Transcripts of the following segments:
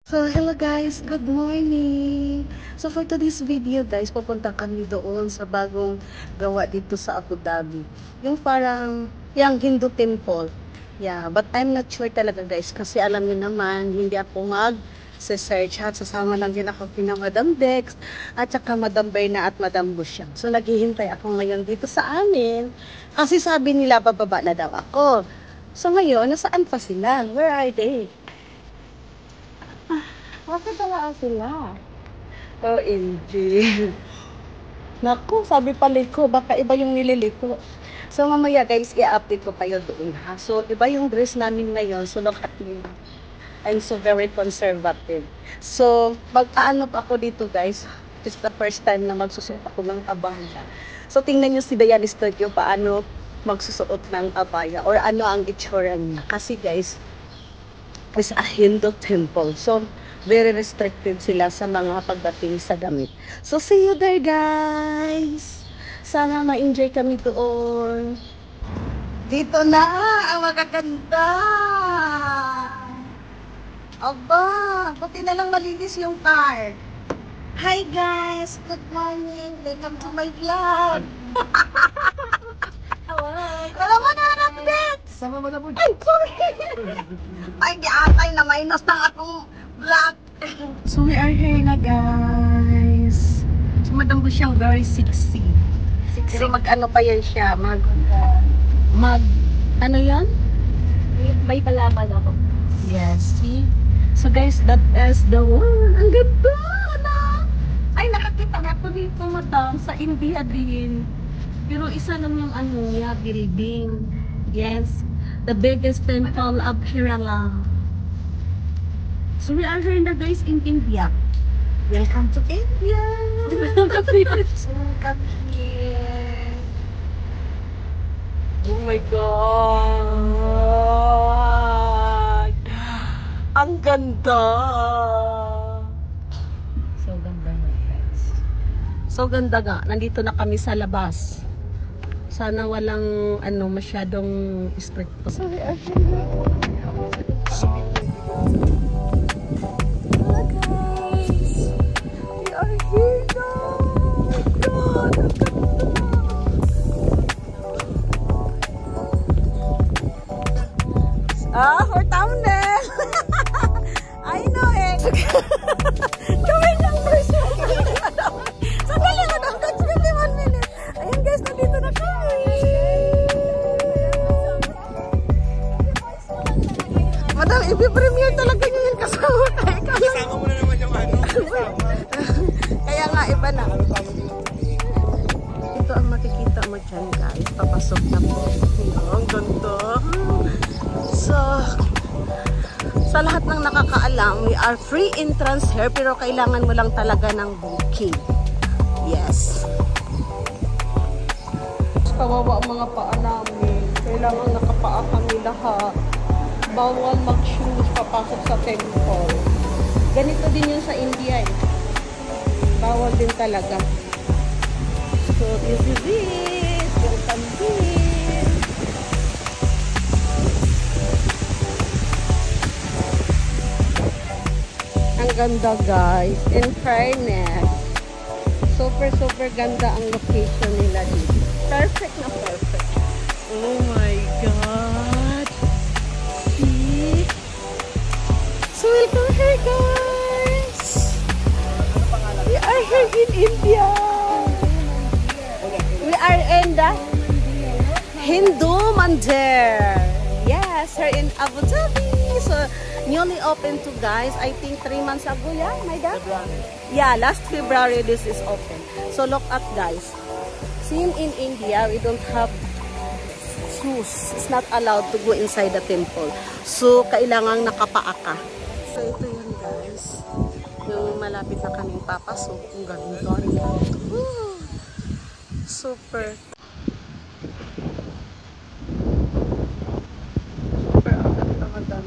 So, hello guys, good morning! So, for today's video guys, pupunta kami doon sa bagong gawa dito sa Abu Dhabi. Yung parang, yung Hindu temple. Yeah, but I'm not sure talaga guys, kasi alam niyo naman, hindi ako mag-search at sasama lang din ako kina Madam Dex at saka Madam Berna at Madam Busyan. So, naghihintay ako ngayon dito sa amin kasi sabi nila bababa na daw ako. So, ngayon, nasaan pa sila? Where are they? Bakit wala sila? OMG. Naku, sabi pala ko, baka iba yung nililiko. So, mamaya guys, i-update ko kayo doon ha. So, iba yung dress namin ngayon. So, look at me. I'm so very conservative. So, pag-ano pa ako dito guys, this is the first time na magsusuot ako ng abaya. So, tingnan nyo si Diane Studio paano magsusuot ng abaya or ano ang itsura niya. Kasi guys, is a Hindu temple. So, very restricted sila sa mga pagdating sa damit. So, see you there, guys! Sana ma-enjoy kami doon. Dito na ang magaganda! Aba, buti na lang malinis yung car. Hi, guys! Good morning! Welcome to my vlog! Alam mo na, update! Sama mo na po. Ay, sorry! Ay, atay na minus ng akong vlog. So, we are here na, guys. So, madam ko siyang very sexy. Pero mag-ano pa yan siya, ano yan? May palaman ako. Yes, see? So, guys, that is the one. Ang ganda, na! Ay, nakakita nga po dito, madam, sa India din. Pero isa lang yung ano niya, building. Yes, the biggest temple of Kerala. So we are here na guys in India. Welcome to India! Welcome here! Oh my God! Ang ganda! So ganda na, friends. So ganda nga, nandito na kami sa labas. Sana walang ano masyadong strict. Sorry, hello guys! We are here now! Oh my God! Ang ganda! For thumbnail! I know it! Gawin lang first! Sandali mo daw! 21 minutes! Ayun guys, nandito na kami! Madam, i-premiere talaga nyo yung kasama. Kasama mo na naman yung ano. Kaya nga, iba na. Ito ang makikita mo dyan guys. Papasok na po. Ang ganda. So, sa lahat ng nakakaalam, we are free entrance here pero kailangan mo lang talaga ng booking. Yes. Kawawa ang mga paa namin. Kailangan nakapaa kami lahat. Bawal mag-shoes papasok sa temple. Ganito din yun sa India eh. Bawal din talaga. So, this is it. Welcome here. Ang ganda guys. In fairness. Super ganda ang location nila dito. Perfect na perfect. Oh my God. See? So welcome here guys. We are here in India. We are in the Hindu Mandir. Yes, here in Abu Dhabi. So newly open to guys. I think 3 months ago, yeah, my dad? Yeah, last February this is open. So look at guys. Same in India, we don't have shoes. It's not allowed to go inside the temple. So kailangang nakapaa ka. So ito yun guys. Yung malapit na kaming papasok. Ang ganda. Super. Super ang ganda.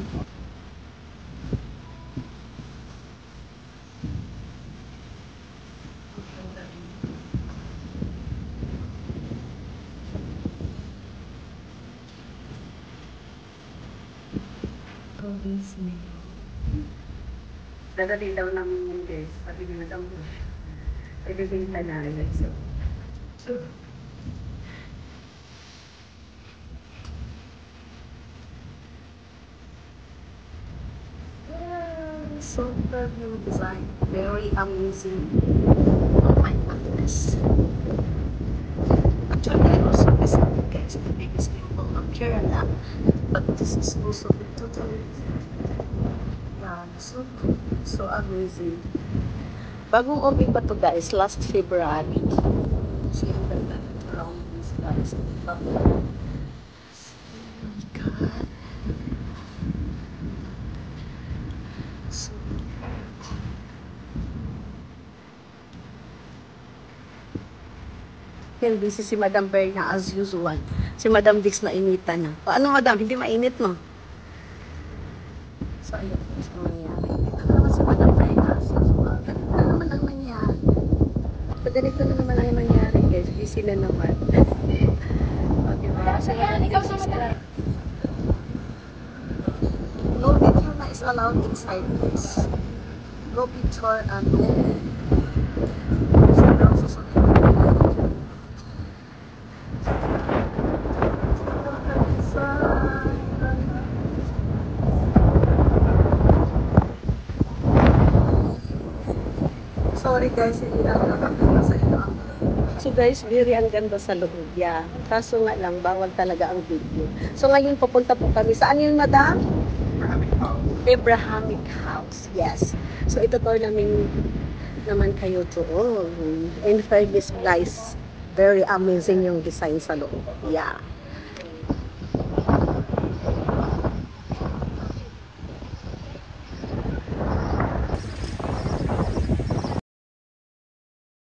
Golden snail. Dadali daw ng guys. Sabi ni Madam Bush. Ibibinta namin. So, super new design. Very amazing. Oh my goodness. Actually, I also visited guys the biggest temple of Kerala. But this is also the totally yeah, so amazing. Bagong open pa to guys, last February. So yung ganda around this guys. Oh my God. So, yan, busy si Madam Berna as usual. Si Madam Dix na initan niya. O ano Madam, hindi mainit no? So ayun, so nangyari. Ito naman si Madam Berna as usual. Ganito na naman ang nangyari. So ganito na naman ang nangyari guys. Busy na naman. O diba? Si Madam Dix is no picture na is allowed inside this. No picture and no sobrang susunod. Sorry guys, hindi ako nakakita sa inyo. So guys, very ang ganda sa loob. Yeah. Kaso nga lang, bawal talaga ang video. So ngayon pupunta po kami. Saan yun, Madam? Abrahamic House. Yes. So ito to naman kayo doon. In fairness guys, very amazing yung design sa loob. Yeah.